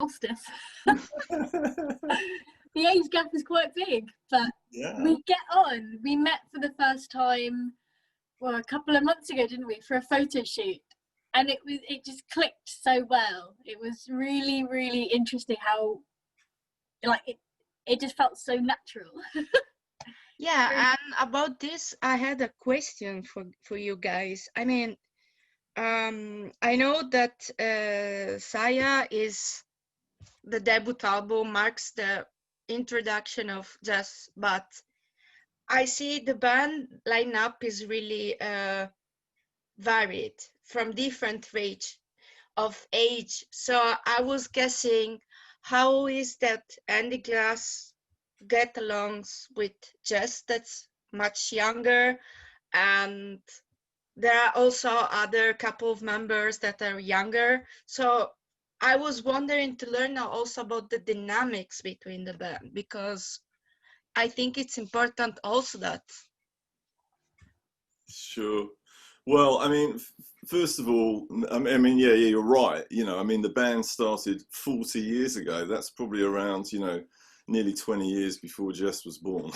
Solstice. The age gap is quite big, but we get on. We met for the first time, well, a couple of months ago, didn't we, for a photo shoot? And it just clicked so well. It was really, really interesting how, like, it just felt so natural. Yeah, and about this, I had a question for you guys. I mean, I know that Saya is the debut album, marks the introduction of Jess, but I see the band lineup is really varied from different range of age. So I was guessing, how is that Andy Glass get alongs with Jess that's much younger, and there are also other couple of members that are younger. So I was wondering to learn also about the dynamics between the band, because I think it's important also that. Sure. Well, I mean, first of all, I mean, yeah, you're right. You know, I mean, the band started 40 years ago. That's probably around, you know, nearly 20 years before Jess was born.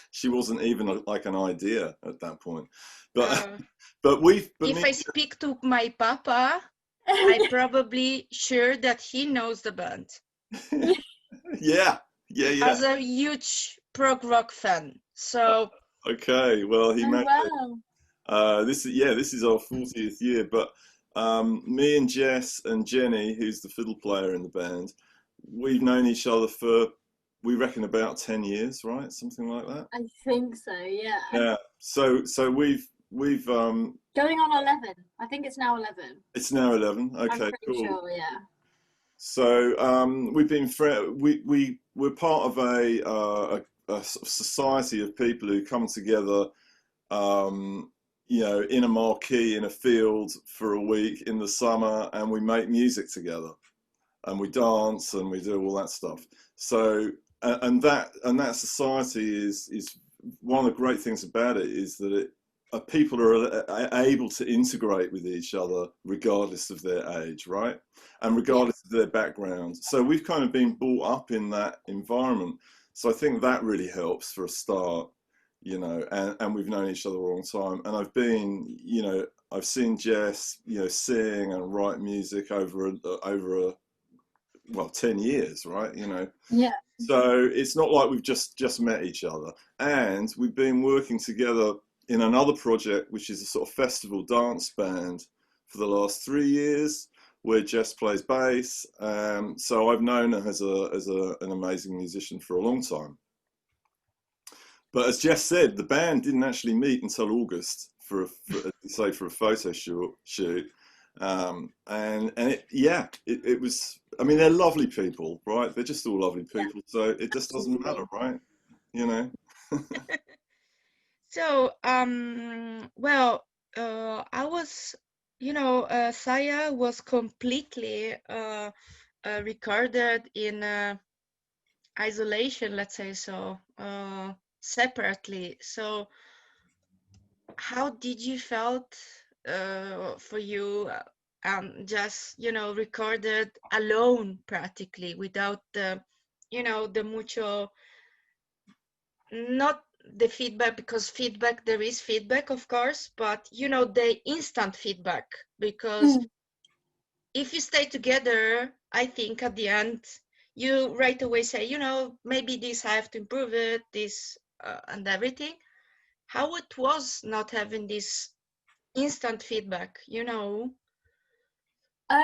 She wasn't even like an idea at that point. But if I speak to my papa, I'm probably sure that he knows the band. Yeah. As a huge prog rock fan. So okay, well, he made wow. this is our 40th year, but me and Jess and Jenny, who's the fiddle player in the band, we've known each other for, we reckon, about 10 years, right? Something like that. I think so, yeah. Yeah. So we've going on 11. I think it's now 11. It's now 11. Okay, I'm pretty cool. sure, yeah. So we've been we're part of a society of people who come together, you know, in a marquee in a field for a week in the summer, and we make music together, and we dance and we do all that stuff. So and that society is one of the great things about it, is that people are able to integrate with each other regardless of their age, right? And regardless of their background. So we've kind of been brought up in that environment. So I think that really helps for a start, you know, and we've known each other a long time. And I've been, you know, I've seen Jess, you know, sing and write music over 10 years, right? You know. Yeah. So it's not like we've just met each other. And we've been working together in another project, which is a sort of festival dance band, for the last 3 years, where Jess plays bass. So I've known her as an amazing musician for a long time. But as Jess said, the band didn't actually meet until August for a photo shoot. And it was, I mean, they're lovely people, right? They're just all lovely people. So it just doesn't matter, right? You know? So, well, I was, you know, Saya was completely recorded in isolation, let's say so, separately. So, how did you felt for you just, you know, recorded alone practically, without the, you know, the mucho, not the feedback, because there is feedback, of course, but you know, the instant feedback, because if you stay together, I think at the end you right away say, you know, maybe this I have to improve it, this and everything. How it was not having this instant feedback, you know? I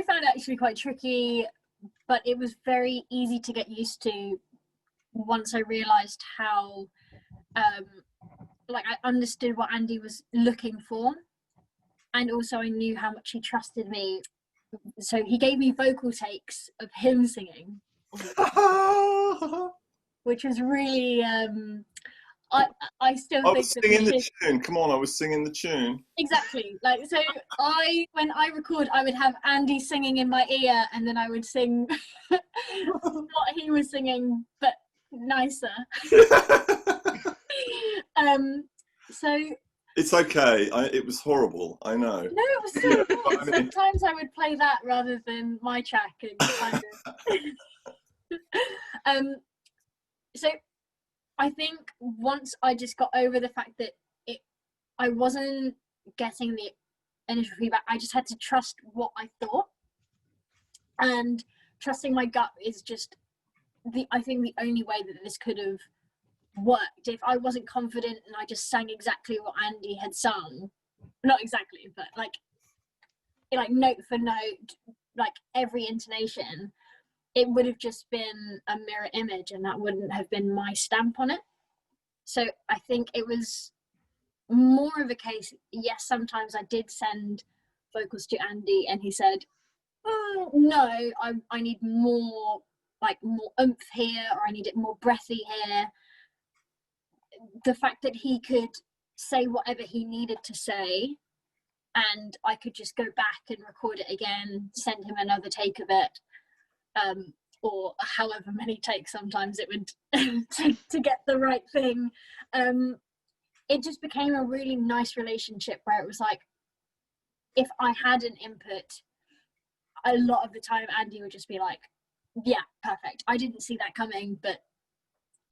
found it actually quite tricky, but it was very easy to get used to once I realized how like I understood what Andy was looking for, and also I knew how much he trusted me. So he gave me vocal takes of him singing, which was really I still think was singing the tune. Come on, I was singing the tune. Exactly. Like, so when I record, I would have Andy singing in my ear, and then I would sing what he was singing, but nicer. So It's okay. It was horrible. I know. No, it was so Yeah, good. but I mean, Sometimes I would play that rather than my track and kind of. So I think once I just got over the fact that I wasn't getting the initial feedback, I just had to trust what I thought, and trusting my gut is just I think the only way that this could have worked. If I wasn't confident and I just sang exactly what Andy had sung, not exactly, but like note for note, like every intonation, it would have just been a mirror image, and that wouldn't have been my stamp on it. So I think it was more of a case, yes, sometimes I did send vocals to Andy and he said, oh, no, I need more, like more oomph here, or I need it more breathy here. The fact that he could say whatever he needed to say, and I could just go back and record it again, send him another take of it, or however many takes sometimes it would to get the right thing. It just became a really nice relationship where it was like, if I had an input, a lot of the time Andy would just be like, yeah, perfect. I didn't see that coming, but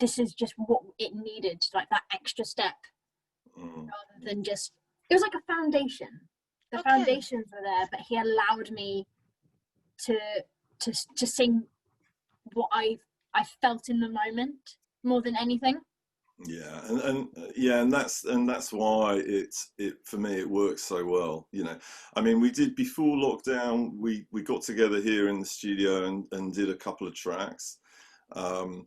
this is just what it needed, like that extra step, rather than just, it was like a foundation. The foundations were there, but he allowed me to sing what I felt in the moment more than anything. Yeah, and that's why it for me it works so well. You know, I mean, we did before lockdown. We got together here in the studio and did a couple of tracks, and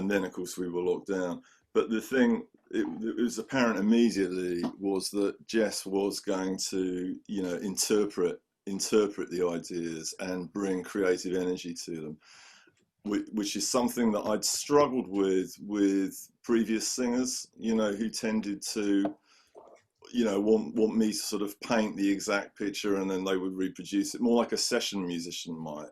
then of course we were locked down. But the thing, it was apparent immediately, was that Jess was going to, you know, interpret the ideas and bring creative energy to them, which is something that I'd struggled with previous singers, you know, who tended to, you know, want me to sort of paint the exact picture and then they would reproduce it more like a session musician might.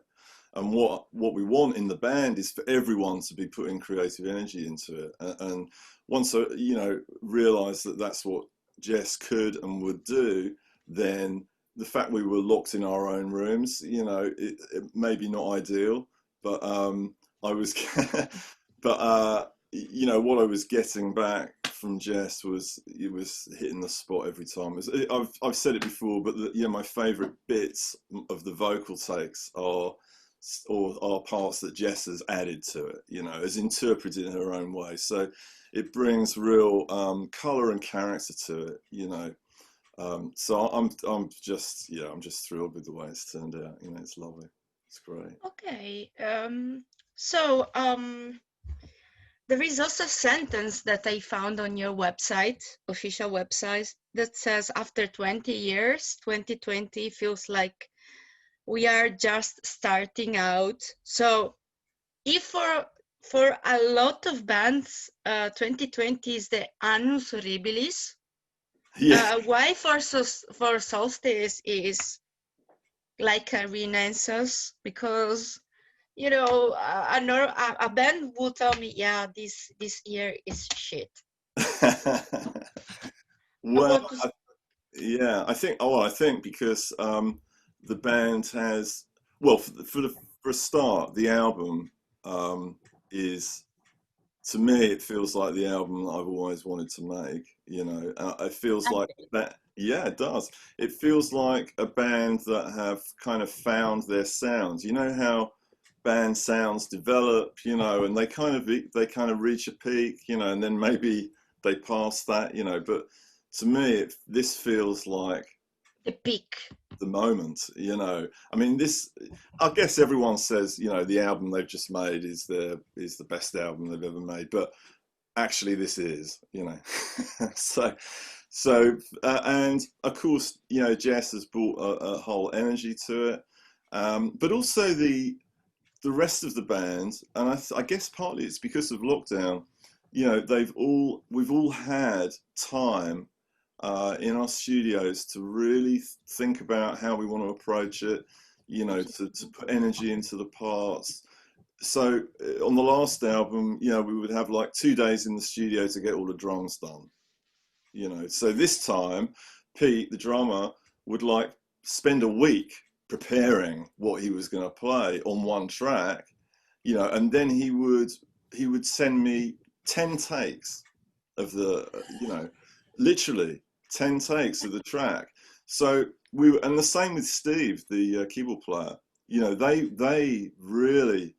And what we want in the band is for everyone to be putting creative energy into it. And once I, you know, realised that that's what Jess could and would do, then the fact we were locked in our own rooms, you know, it maybe not ideal, but I was, but you know, what I was getting back from Jess was, it was hitting the spot every time. I've said it before, but you know, my favourite bits of the vocal takes are parts that Jess has added to it, you know, has interpreted in her own way. So it brings real colour and character to it, you know. So I'm just thrilled with the way it's turned out. You know, it's lovely. It's great. Okay. So there is also a sentence that I found on your website, official website, that says, after 20 years, 2020 feels like we are just starting out. So if for a lot of bands, 2020 is the annus horribilis, why for Solstice is like a renaissance? Because, you know, a band will tell me, yeah, this year is shit. Well, I think because the band has, well, for a start, the album is, to me, it feels like the album that I've always wanted to make. You know, it feels like that. Yeah, it does. It feels like a band that have kind of found their sound. You know how band sounds develop, you know, and they kind of reach a peak, you know, and then maybe they pass that, you know. But to me, this feels like the peak, the moment, you know. I mean, I guess everyone says, you know, the album they've just made is the best album they've ever made, but actually this is, you know. so and of course, you know, Jess has brought a whole energy to it, but also the rest of the band, and I guess partly it's because of lockdown, you know, we've all had time in our studios to really think about how we want to approach it, you know, to put energy into the parts. So on the last album, you know, we would have like 2 days in the studio to get all the drums done. you know. So this time, Pete, the drummer, would like spend a week preparing what he was going to play on one track, you know, and then he would send me 10 takes of the, you know, literally 10 takes of the track. So we were, and the same with Steve, the keyboard player. You know, they really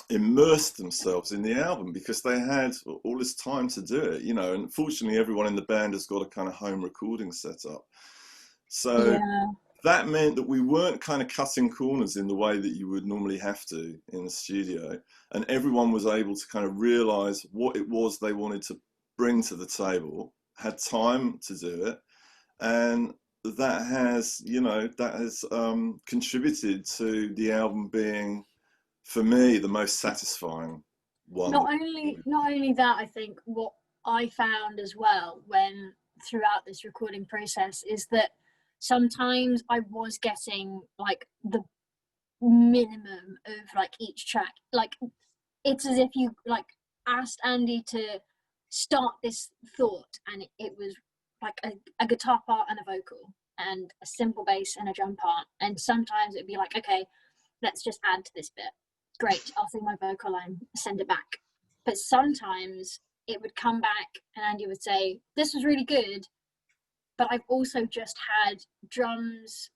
immersed themselves in the album because they had all this time to do it, you know, and fortunately everyone in the band has got a kind of home recording setup. So that meant that we weren't kind of cutting corners in the way that you would normally have to in the studio, and everyone was able to kind of realize what it was they wanted to bring to the table, had time to do it, and that has, you know, that has contributed to the album being, for me, the most satisfying one. Not only that, I think what I found as well when throughout this recording process is that sometimes I was getting like the minimum of like each track. Like it's as if you like asked Andy to start this thought, and it was like a guitar part and a vocal and a simple bass and a drum part, and sometimes it'd be like, okay, let's just add to this bit. Great, I'll sing my vocal line, send it back. But sometimes it would come back and Andy would say, this was really good, but I've also just had drums,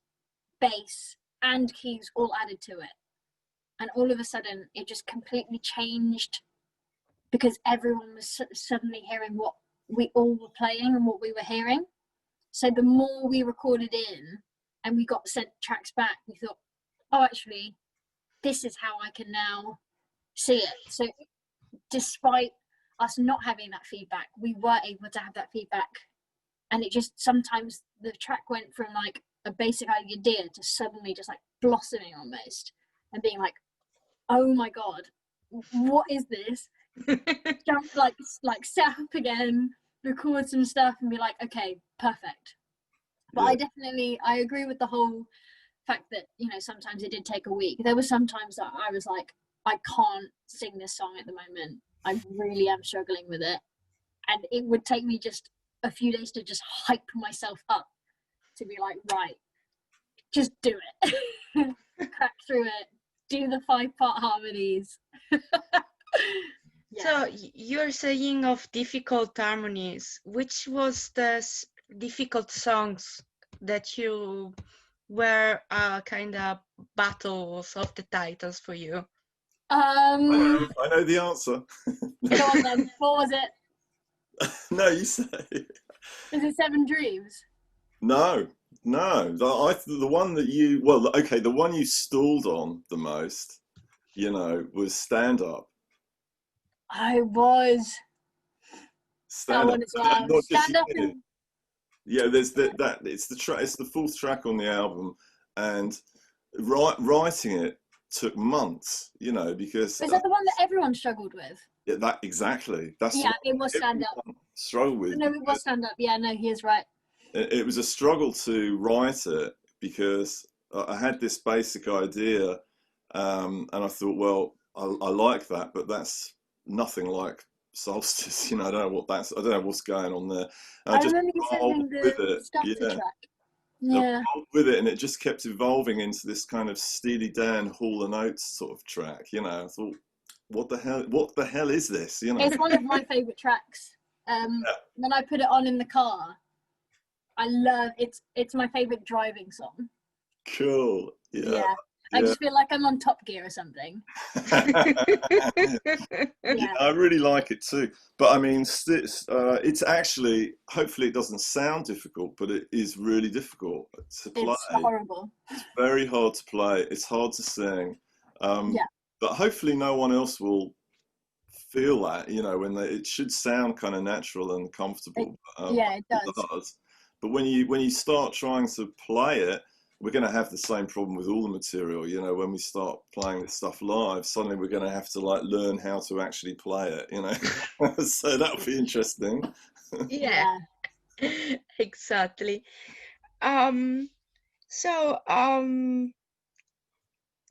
bass, and keys all added to it. And all of a sudden, it just completely changed because everyone was suddenly hearing what we all were playing and what we were hearing. So the more we recorded in and we got sent tracks back, we thought, oh, actually, this is how I can now see it. So despite us not having that feedback, we were able to have that feedback. And it just, sometimes the track went from like a basic idea to suddenly just like blossoming almost and being like, oh my God, what is this? Jump, like set up again, record some stuff and be like, okay, perfect. But yeah. I agree with the whole fact that, you know, sometimes it did take a week. There were some times that I was like, I can't sing this song at the moment. I really am struggling with it. And it would take me just a few days to just hype myself up to be like, right, just do it. Crack through it. Do the 5-part harmonies. Yeah. So you're saying of difficult harmonies. Which was the difficult songs that you were kind of battles of the titles for you? I know the answer. Go on then. What was it? No, you say. Is it Seven Dreams? No. The one that you, well, okay, the one you stalled on the most, you know, was Stand Up. I was. Stand Up. Well. Stand Up. Yeah, there's that. It's the fourth track on the album, and writing it took months, you know, because. Is that the one that everyone struggled with? Yeah, that exactly. That's it was Stand Up. Struggle with. No, it was Stand Up. Yeah, no, he is right. It was a struggle to write it because I had this basic idea, and I thought, well, I like that, but that's nothing like Solstice. You know, I don't know what's going on there. I remember you sending the starter track. Yeah. With it, and it just kept evolving into this kind of Steely Dan Hall & Oates sort of track. You know, I thought, what the hell is this? You know, it's one of my favorite tracks. When I put it on in the car, I love it. It's my favorite driving song. Cool. Yeah. I just feel like I'm on Top Gear or something. Yeah, I really like it too. But I mean, it's actually, hopefully it doesn't sound difficult, but it is really difficult to play. It's horrible. It's very hard to play. It's hard to sing. But hopefully no one else will feel that, you know, it should sound kind of natural and comfortable. It does. But when you start trying to play it, we're going to have the same problem with all the material. You know, when we start playing this stuff live, suddenly we're going to have to like learn how to actually play it, you know. So that'll be interesting. Yeah. Exactly.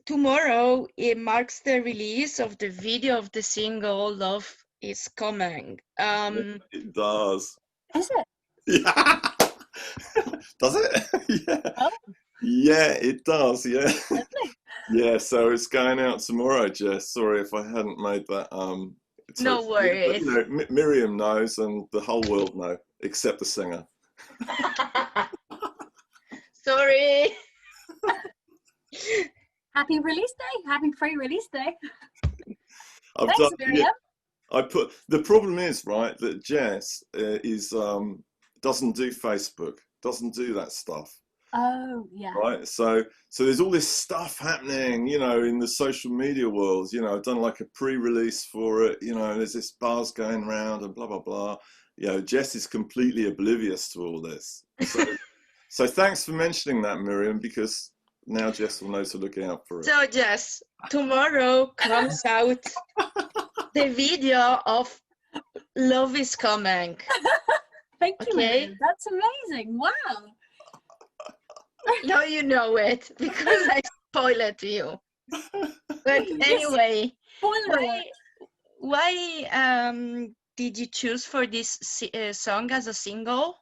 Tomorrow it marks the release of the video of the single Love Is Coming. It does. Is it? Yeah. Does it? Yeah. Oh, Yeah, it does. Yeah. lovely. Yeah. So it's going out tomorrow, Jess. Sorry if I hadn't made that. No Totally clear. But, worries. you know, Miriam knows, and the whole world know, except the singer. Sorry. Happy release day. Happy pre-release day. I've Thanks, done. Miriam. Yeah, I put. The problem is, right, that Jess doesn't do Facebook, doesn't do that stuff. Oh, yeah. Right, so there's all this stuff happening, you know, in the social media world. You know, I've done like a pre-release for it. You know, there's this buzz going around and blah blah blah. You know, Jess is completely oblivious to all this. So thanks for mentioning that, Miriam, because now Jess will know to look out for it. So Jess, tomorrow comes out the video of Love is Coming. Thank you, Okay. Miriam. That's amazing. Wow. Now you know it because I spoiled it to you. But anyway, Spoiler alert. why did you choose for this song as a single?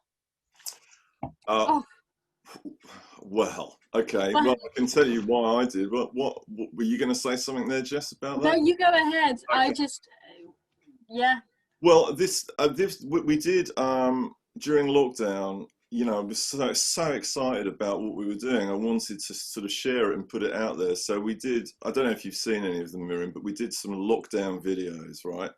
Well, okay. Well, I can tell you why I did. What were you going to say something there, Jess, about that? No, you go ahead. Okay. I just, yeah. Well, this we did during lockdown. You know, I was so excited about what we were doing. I wanted to sort of share it and put it out there. So we did. I don't know if you've seen any of them, Miriam, but we did some lockdown videos, right?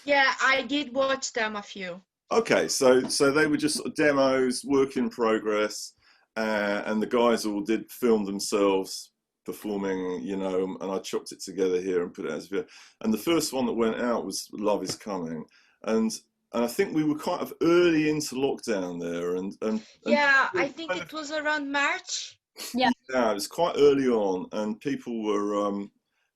Yeah, I did watch them a few. Okay, so they were just sort of demos, work in progress, and the guys all did film themselves performing, you know, and I chopped it together here and put it as a video. And the first one that went out was "Love Is Coming," and I think we were kind of early into lockdown there, and yeah, I think it was around March. Yeah, it was quite early on, and people were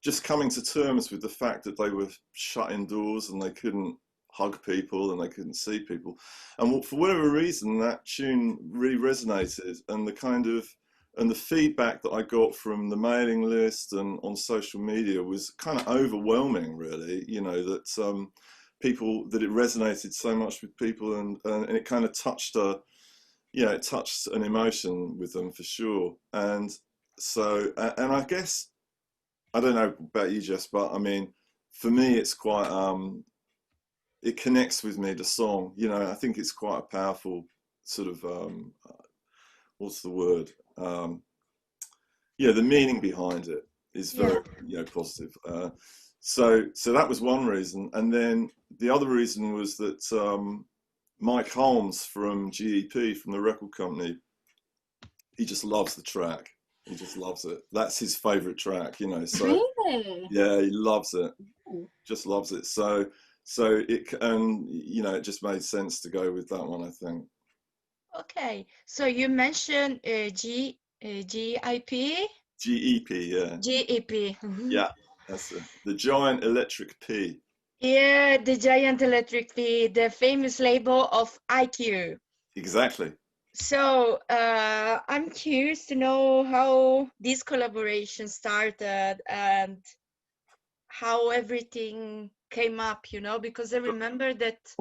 just coming to terms with the fact that they were shut indoors and they couldn't hug people and they couldn't see people, and for whatever reason that tune really resonated, and the feedback that I got from the mailing list and on social media was kind of overwhelming, really. You know, that that it resonated so much with people, and it kind of touched it touched an emotion with them for sure. And so and I guess, I don't know about you, Jess, but I mean, for me it's quite it connects with me, the song. You know, I think it's quite a powerful sort of what's the word, the meaning behind it is very positive. So that was one reason, and then the other reason was that Mike Holmes from GEP, from the record company, he just loves the track. He just loves it. That's his favorite track, you know. So really? yeah, he loves it. Ooh. Just loves it. So it, and you know, it just made sense to go with that one, I think. Okay, so you mentioned GIP? GEP, yeah. GEP. Yeah, that's it. The Giant Electric P. Yeah, the Giant Electric P, the famous label of IQ. Exactly. So I'm curious to know how this collaboration started and how everything came up, you know, because I remember that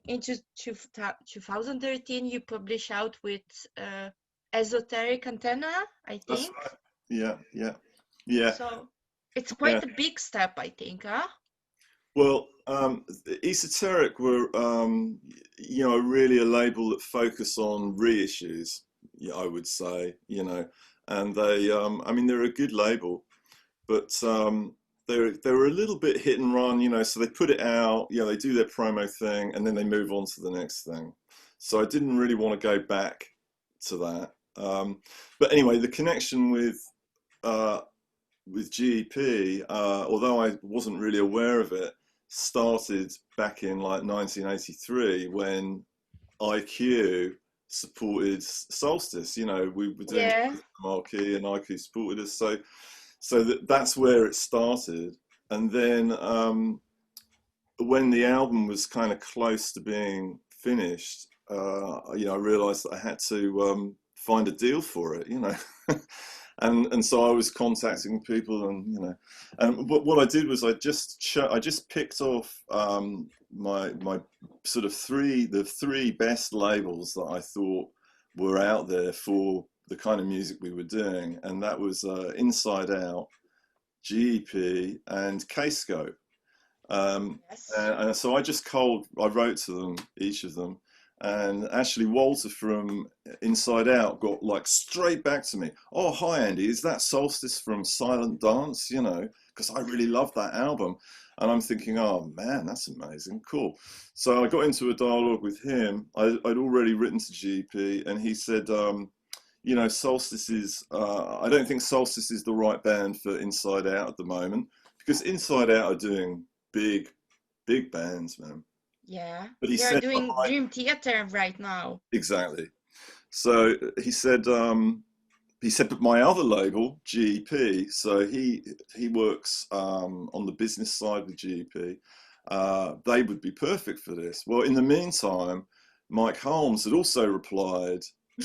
in 2013 you published out with Esoteric Antenna, I think. That's right. Yeah. So it's quite a big step, I think, huh? Well, Esoteric were, you know, really a label that focus on reissues, I would say, you know, and they, I mean, they're a good label, but they were a little bit hit and run, you know, so they put it out, you know, they do their promo thing, and then they move on to the next thing. So I didn't really want to go back to that. But anyway, the connection with GEP, although I wasn't really aware of it, started back in like 1983 when IQ supported Solstice. You know, we were doing the marquee and IQ supported us, so that's where it started. And then when the album was kind of close to being finished, you know, I realized that I had to find a deal for it, you know. And so I was contacting people, and you know, and what I did was I just picked off my sort of the three best labels that I thought were out there for the kind of music we were doing, and that was Inside Out, GEP, and Kscope. Yes. And so I wrote to them, each of them, and actually Walter from Inside Out got like straight back to me. Oh, hi Andy, is that Solstice from Silent Dance? You know, because I really love that album. And I'm thinking, oh man, that's amazing, cool. So I got into a dialogue with him. I'd already written to GP, and he said, you know, Solstice is, I don't think Solstice is the right band for Inside Out at the moment, because Inside Out are doing big bands, man. Yeah. But he They're said, doing Dream Theater right now. exactly. So he said, but my other label, GEP, so he works on the business side with GEP. They would be perfect for this. Well, in the meantime, Mike Holmes had also replied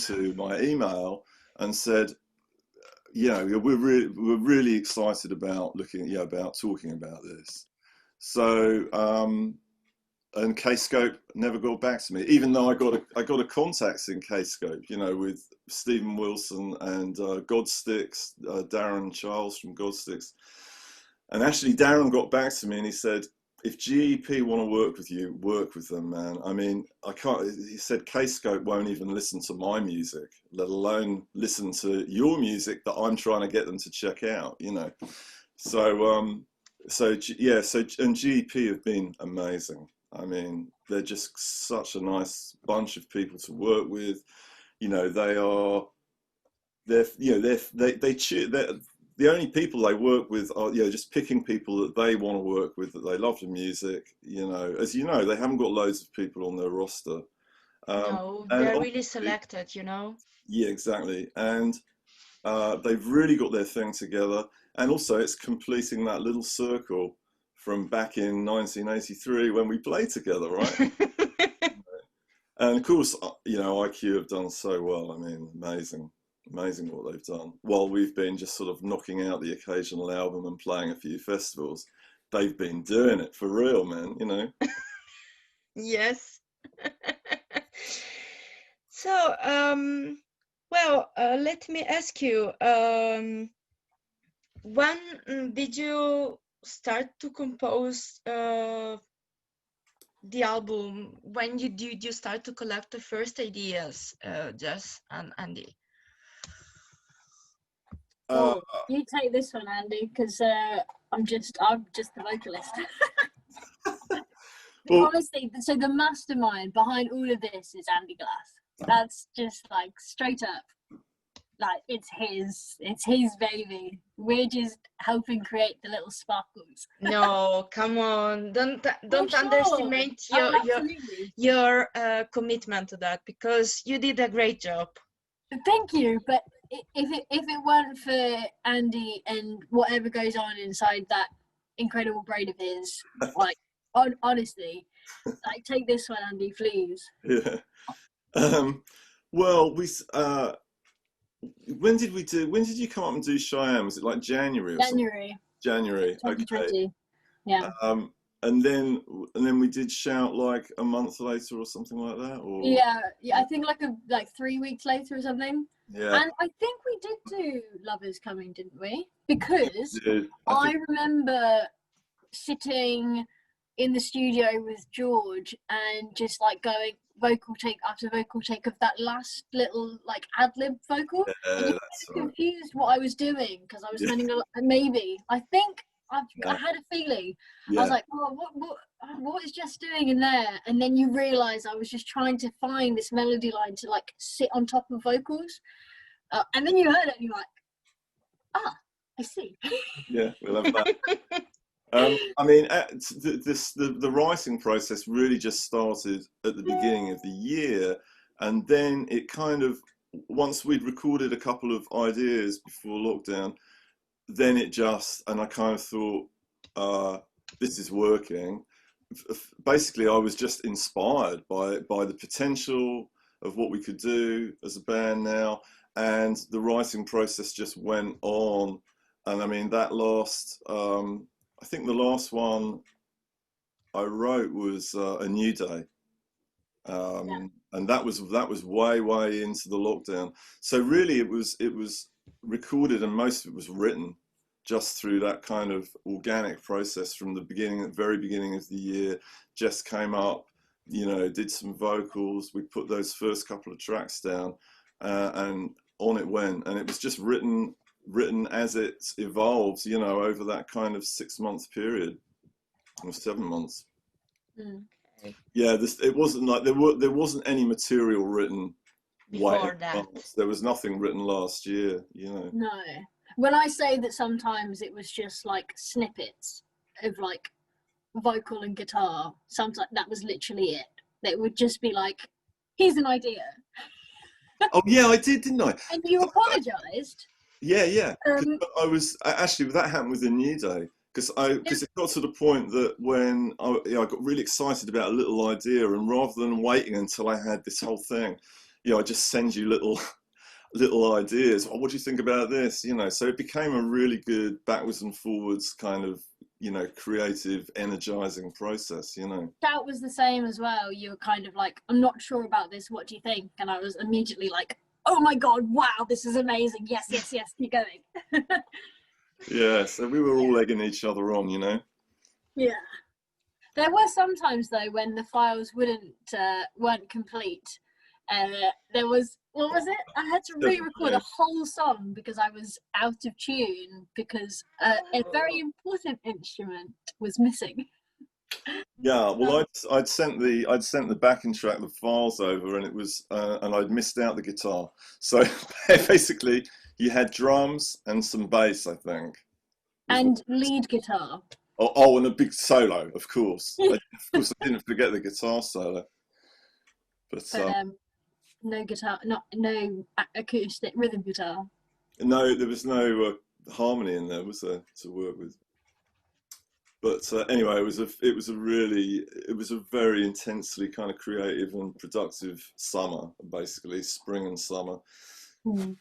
to my email and said, you know, we're really excited about about talking about this. So and Kscope never got back to me, even though I got a contacts in Kscope, you know, with Stephen Wilson and Godsticks, Darren Charles from Godsticks. And actually Darren got back to me and he said, if GEP want to work with you, work with them, man. I mean, I can't, he said Kscope won't even listen to my music, let alone listen to your music that I'm trying to get them to check out, you know. So, and GEP have been amazing. I mean, they're just such a nice bunch of people to work with. You know, they're the only people they work with are, you know, just picking people that they want to work with, that they love the music. You know, as you know, they haven't got loads of people on their roster. No, they're really selected, you know. Yeah, exactly. And they've really got their thing together. And also it's completing that little circle from back in 1983 when we played together, right? And of course, you know, IQ have done so well. I mean, amazing what they've done. While we've been just sort of knocking out the occasional album and playing a few festivals, they've been doing it for real, man, you know? Yes. So, well, let me ask you, when did you start to compose the album? When did you start to collect the first ideas, Jess and Andy? Oh, you take this one, Andy, because I'm just the vocalist. Well, honestly, so the mastermind behind all of this is Andy Glass. That's just like straight up, like it's his baby. We're just helping create the little sparkles. No, come on, don't sure. underestimate your commitment to that, because you did a great job. Thank you, but if it weren't for Andy and whatever goes on inside that incredible brain of his, like honestly, like take this one, Andy, please. Yeah. Well, when did you come up and do Cheyenne? Was it like January or something? January. 2020. Okay. Yeah. And then we did Shout like a month later or something like that, or yeah, I think like 3 weeks later or something. Yeah. And I think we did do Lovers Coming, didn't we? Because I remember sitting in the studio with George and just like going vocal take after vocal take of that last little like ad lib vocal. And you were confused what I was doing because I was spending I think I had a feeling. I was like, oh, what is Jess doing in there? And then you realise I was just trying to find this melody line to like sit on top of vocals. And then you heard it and you're like, I see. Yeah, we love that. I mean, the writing process really just started at the beginning of the year, and then it kind of, once we'd recorded a couple of ideas before lockdown, then and I kind of thought, this is working. Basically, I was just inspired by the potential of what we could do as a band now, and the writing process just went on. And I mean, that last, I think the last one I wrote was A New Day. And that was way into the lockdown. So really it was recorded, and most of it was written just through that kind of organic process from the very beginning of the year. Jess came up, you know, did some vocals. We put those first couple of tracks down, and on it went. And it was just written as it evolves, you know, over that kind of 6 month period, or 7 months. Mm. Yeah, it wasn't like there wasn't any material written before that. There was nothing written last year, you know. No. When I say that sometimes it was just like snippets of like vocal and guitar, sometimes that was literally it. It would just be like, here's an idea. Oh yeah, I did, didn't I? And you apologised. Yeah. I was actually, that happened with A New Day, because it got to the point that when I got really excited about a little idea, and rather than waiting until I had this whole thing, you know, I just send you little ideas. Oh, what do you think about this? You know, so it became a really good backwards and forwards kind of, you know, creative, energizing process, you know. That was the same as well. You were kind of like, I'm not sure about this, what do you think? And I was immediately like, oh my god, wow, this is amazing. Yes, keep going. Yeah, so we were all egging each other on, you know. Yeah. There were some times though when the files weren't complete. There was, what was it? I had to re-record a whole song because I was out of tune because a very important instrument was missing. Yeah, well, I'd sent the backing track, the files over, and it was and I'd missed out the guitar. So basically, you had drums and some bass, I think, and lead guitar. Oh, and a big solo, of course. I didn't forget the guitar solo. But no guitar, no acoustic rhythm guitar. No, there was no harmony in there, was there, to work with? But anyway, it was a very intensely kind of creative and productive summer, basically spring and summer. Mm.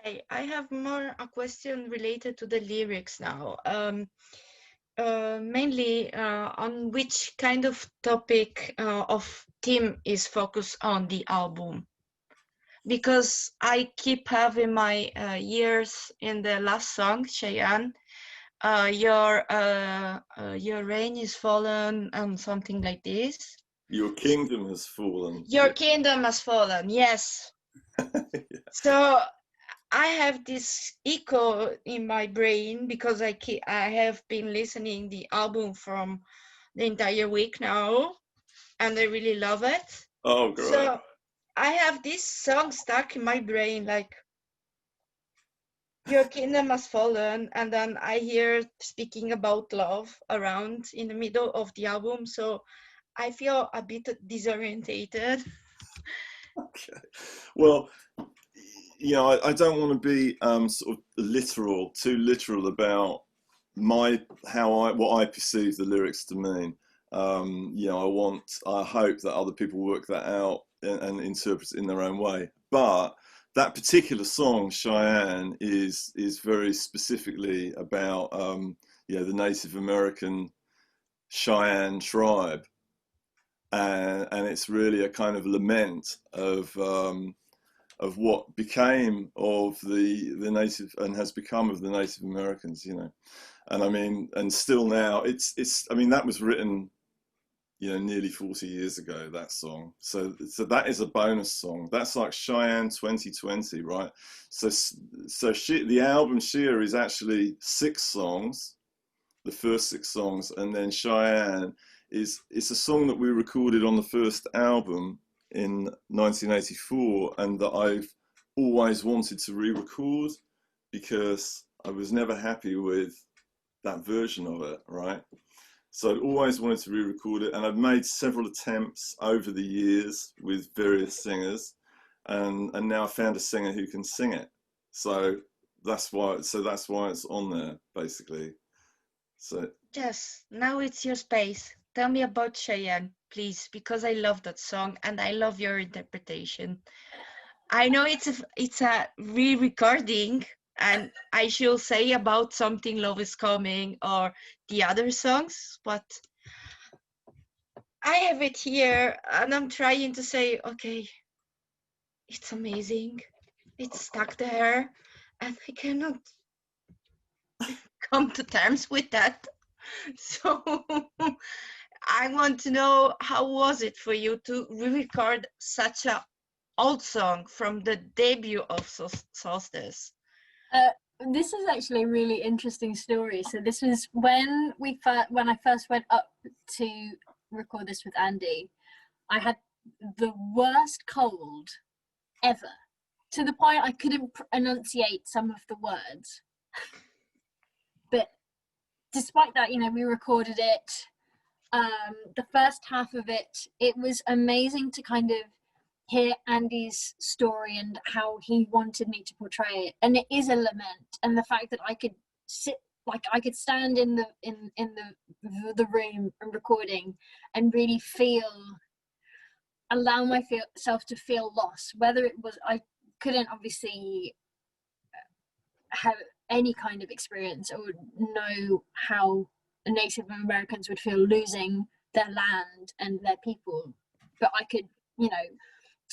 Okay, I have a question related to the lyrics now. Mainly on which kind of topic of theme is focused on the album, because I keep having my ears in the last song, Cheyenne. Your rain is fallen, and something like this. Your kingdom has fallen. Your kingdom has fallen, yes. Yeah. So I have this echo in my brain because I have been listening the album from the entire week now, and I really love it. Oh, great. So I have this song stuck in my brain, like, your kingdom has fallen, and then I hear speaking about love around in the middle of the album, so I feel a bit disorientated. Okay, well, you know, I don't want to be sort of too literal about what I perceive the lyrics to mean. You know, I hope that other people work that out and interpret it in their own way. But that particular song, Cheyenne, is very specifically about you know, the Native American Cheyenne tribe, and it's really a kind of lament of what became of the Native and has become of the Native Americans, you know. And I mean, and still now, I mean, that was written, you know, nearly 40 years ago, that song. So that is a bonus song. That's like Cheyenne 2020, right? So the album Sheer is actually 6 songs, the first 6 songs, and then Cheyenne it's a song that we recorded on the first album in 1984, and that I've always wanted to re-record because I was never happy with that version of it, right? So I'd always wanted to re-record it, and I've made several attempts over the years with various singers, and now I found a singer who can sing it. So that's why it's on there, basically. So Jess, now it's your space. Tell me about Cheyenne, please, because I love that song and I love your interpretation. I know it's a re-recording, and I should say about Something Love Is Coming or the other songs, but I have it here and I'm trying to say, okay, it's amazing. It's stuck there and I cannot come to terms with that. So I want to know, how was it for you to re-record such a old song from the debut of Solstice? This is actually a really interesting story. So this was when I first went up to record this with Andy. I had the worst cold ever, to the point I couldn't enunciate some of the words. But despite that, you know, we recorded it. The first half of it, it was amazing to kind of hear Andy's story and how he wanted me to portray it. And it is a lament, and the fact that I could stand in the room and recording and really allow myself to feel lost. Whether it was, I couldn't obviously have any kind of experience or know how Native Americans would feel losing their land and their people, but I could, you know,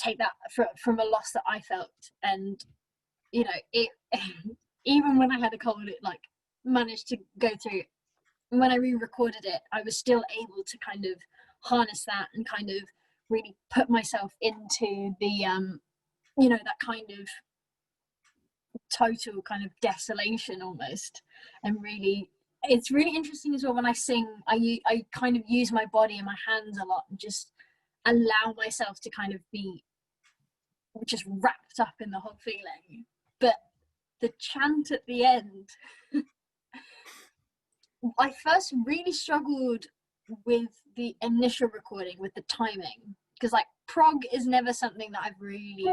take that from a loss that I felt. And, you know, it even when I had a cold, it like managed to go through. When I re-recorded it, I was still able to kind of harness that and kind of really put myself into the you know, that kind of total kind of desolation almost. And really, it's really interesting as well when I sing. I kind of use my body and my hands a lot and just allow myself to kind of be just wrapped up in the whole feeling. But the chant at the end, I first really struggled with the initial recording, with the timing, because like prog is never something that I've really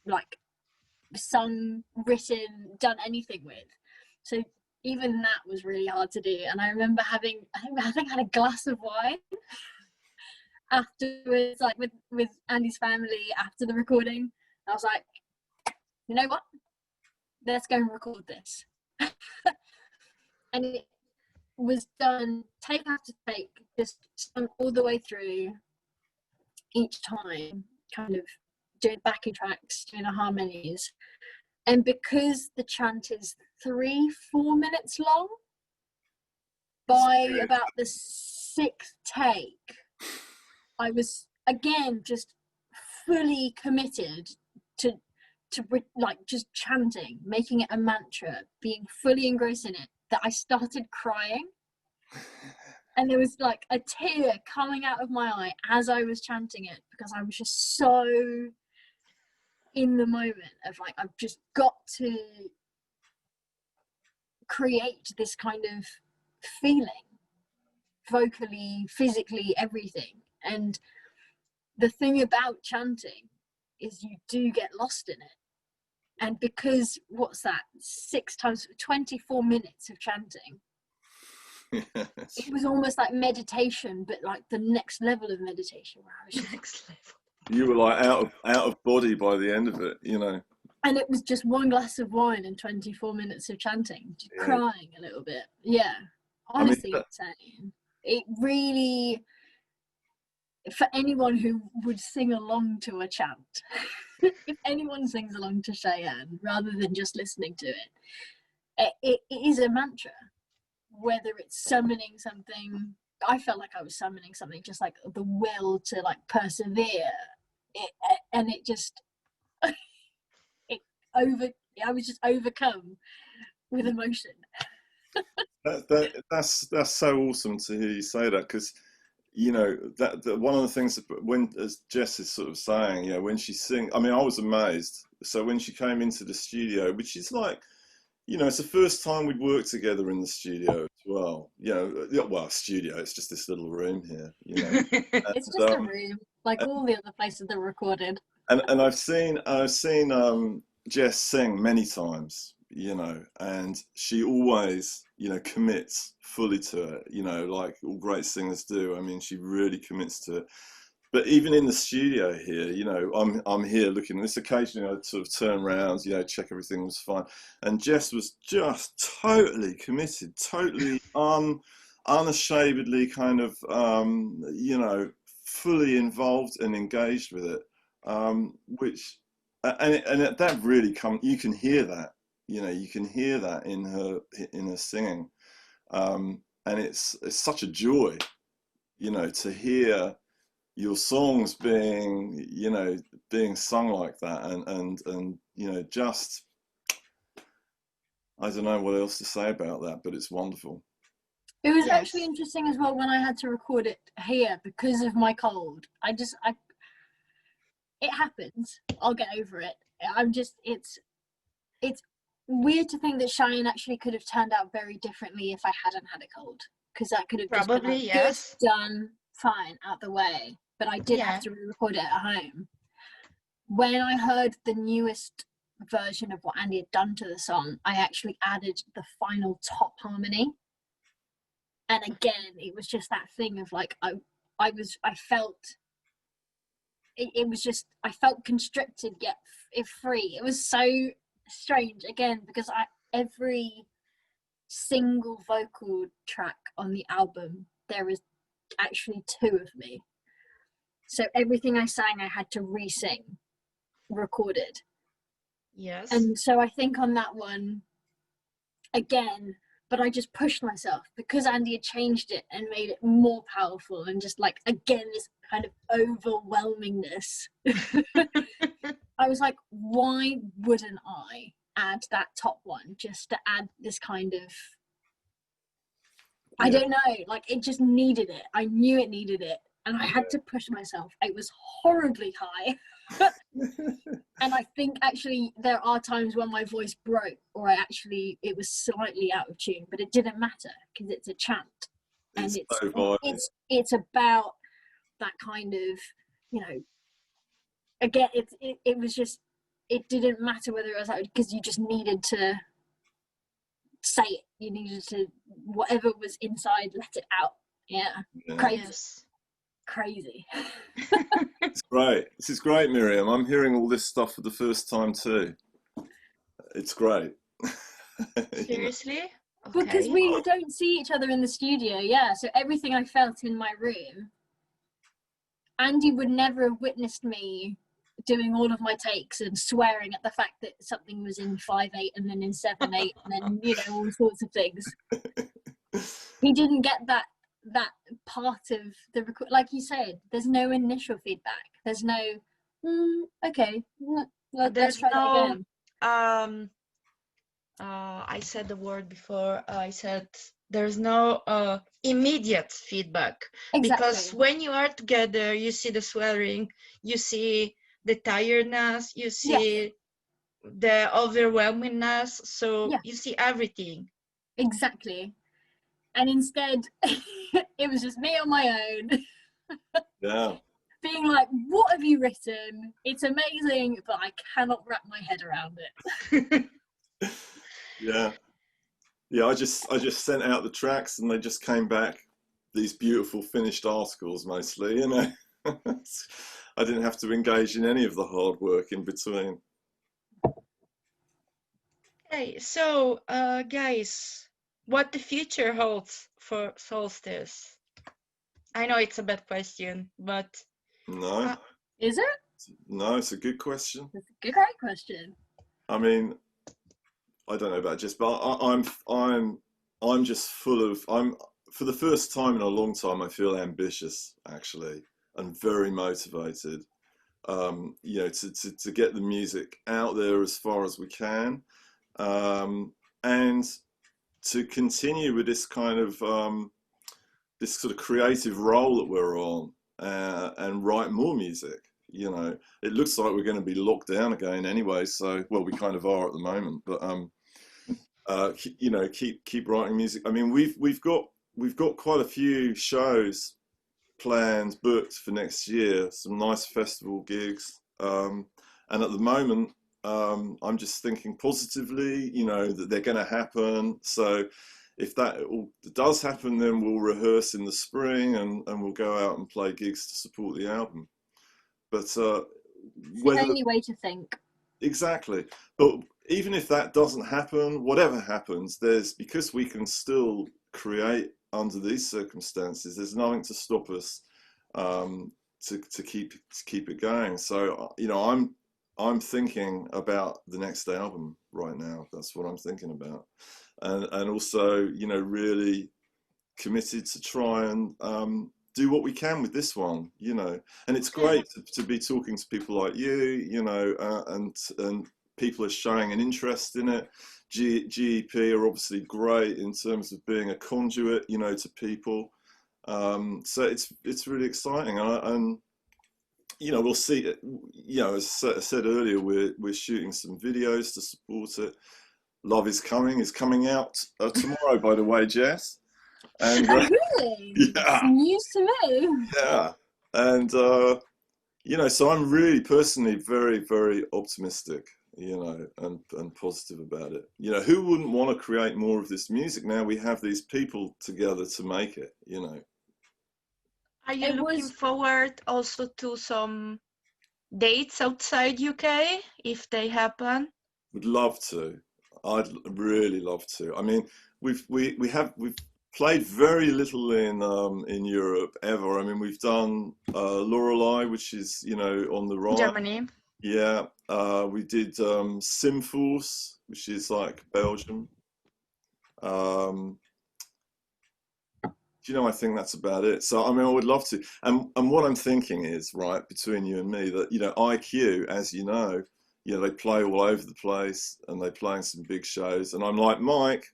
like sung, written, done anything with. So even that was really hard to do. And I remember I think I had a glass of wine afterwards, like with Andy's family after the recording. I was like, you know what? Let's go and record this. And it was done take after take, just sung all the way through each time, kind of doing backing tracks, doing the harmonies. And because the chant is 3-4 minutes long, by about the 6th take, I was again just fully committed to like just chanting, making it a mantra, being fully engrossed in it, that I started crying. And there was like a tear coming out of my eye as I was chanting it, because I was just so in the moment of like, I've just got to create this kind of feeling, vocally, physically, everything. And the thing about chanting is you do get lost in it. And because, what's that, 6 times 24 minutes of chanting, it was almost like meditation, but like the next level of meditation, where I was just, Next level. You were like out of body by the end of it, you know. And it was just one glass of wine and 24 minutes of chanting, just crying a little bit. Yeah, honestly, insane. It really, for anyone who would sing along to a chant, if anyone sings along to Cheyenne rather than just listening to it, it is a mantra. Whether it's summoning something, I felt like I was summoning something, just like the will to like persevere. And it just, I was just overcome with emotion. That's so awesome to hear you say that, because you know that one of the things that, when, as Jess is sort of saying, you know, when she sings, I mean, I was amazed. So when she came into the studio, which is like, you know, it's the first time we'd worked together in the studio as well. You know, well, studio, it's just this little room here, you know. It's just a room, like all the other places that were recorded. And I've seen Jess sing many times, you know, and she always, you know, commits fully to it, you know, like all great singers do. I mean, she really commits to it. but even in the studio here, you know, I'm here looking. This occasionally I sort of turn around, you know, check everything was fine, and Jess was just totally committed, totally unashamedly kind of, you know, fully involved and engaged with it, which, and that really you can hear that, you know, you can hear that in her singing, and it's such a joy, you know, to hear your songs being, you know, being sung like that, and you know, just, I don't know what else to say about that, but it's wonderful. It was actually interesting as well when I had to record it here because of my cold. It happens. I'll get over it. It's weird to think that Cheyenne actually could have turned out very differently if I hadn't had a cold, because that could have Probably, just been yes. done, fine, out the way. But I did have to re-record it at home. When I heard the newest version of what Andy had done to the song, I actually added the final top harmony. And again, it was just that thing of like, I felt, it was just, I felt constricted yet free. It was so strange, again, because every single vocal track on the album, there is actually 2 of me. So everything I sang, I had to re-sing, recorded. Yes. And so I think on that one, again, but I just pushed myself because Andy had changed it and made it more powerful, and just like, again, this kind of overwhelmingness. I was like, why wouldn't I add that top one just to add this kind of, I don't know, like it just needed it. I knew it needed it. And I had to push myself. It was horribly high. And I think actually there are times when my voice broke, or it was slightly out of tune, but it didn't matter because it's a chant. And it's about that kind of, you know, again, it was just, it didn't matter whether it was out, because you just needed to say it. You needed to, whatever was inside, let it out. Crazy. Yes. Crazy. It's great. This is great, Miriam. I'm hearing all this stuff for the first time too. It's great. Seriously? You know? Okay. Because we don't see each other in the studio, so everything I felt in my room, Andy would never have witnessed me doing all of my takes and swearing at the fact that something was in 5/8 and then in 7/8 and then, you know, all sorts of things. He didn't get that part of the record. Like you said, there's no initial feedback. There's no okay, let's try that again. I said the word before. I said there's no immediate feedback. Exactly. Because when you are together, you see the swearing, you see the tiredness, you see the overwhelmingness, so you see everything. Exactly. And instead, it was just me on my own. Yeah. Being like, what have you written? It's amazing, but I cannot wrap my head around it. Yeah. I just sent out the tracks and they just came back, these beautiful finished articles mostly, you know. I didn't have to engage in any of the hard work in between. Okay, so guys, what the future holds for Solstice? I know it's a bad question, but no. Is it? No, it's a good question. It's a great question. I mean, I don't know about Jess, but I'm just full of, for the first time in a long time, I feel ambitious actually, and very motivated. You know, to get the music out there as far as we can, and to continue with this kind of this sort of creative role that we're on, and write more music. You know, it looks like we're going to be locked down again anyway, so, well, we kind of are at the moment, but you know, keep writing music. I mean, we've got quite a few shows planned, booked for next year, some nice festival gigs, and at the moment I'm just thinking positively, you know, that they're going to happen. So if that all does happen, then we'll rehearse in the spring and we'll go out and play gigs to support the album. But it's the only way to think. Exactly. But even if that doesn't happen, whatever happens, because we can still create under these circumstances, there's nothing to stop us to keep it going. So I'm thinking about the next album right now. That's what I'm thinking about, and also really committed to try and do what we can with this one, and it's great to be talking to people like you, and people are showing an interest in it. GEP are obviously great in terms of being a conduit, to people. So it's really exciting, and we'll see. As I said earlier, we're shooting some videos to support it. Love is coming out tomorrow, by the way, Jess. And really? Yeah, news to me. Yeah, and so I'm really personally very, very optimistic, and positive about it. Who wouldn't want to create more of this music now we have these people together to make it, Are you looking forward also to some dates outside UK if they happen? Would love to. I'd really love to. I mean, we've played very little in Europe ever. I mean, we've done Lorelei, which is on the right. Germany. Yeah, we did Simforce, which is like Belgium. I think that's about it. So I mean, I would love to. And what I'm thinking is, right, between you and me, that IQ, as you know, they play all over the place and they're playing some big shows. And I'm like, Mike,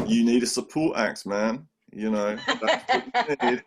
you need a support act, man. That's what you need.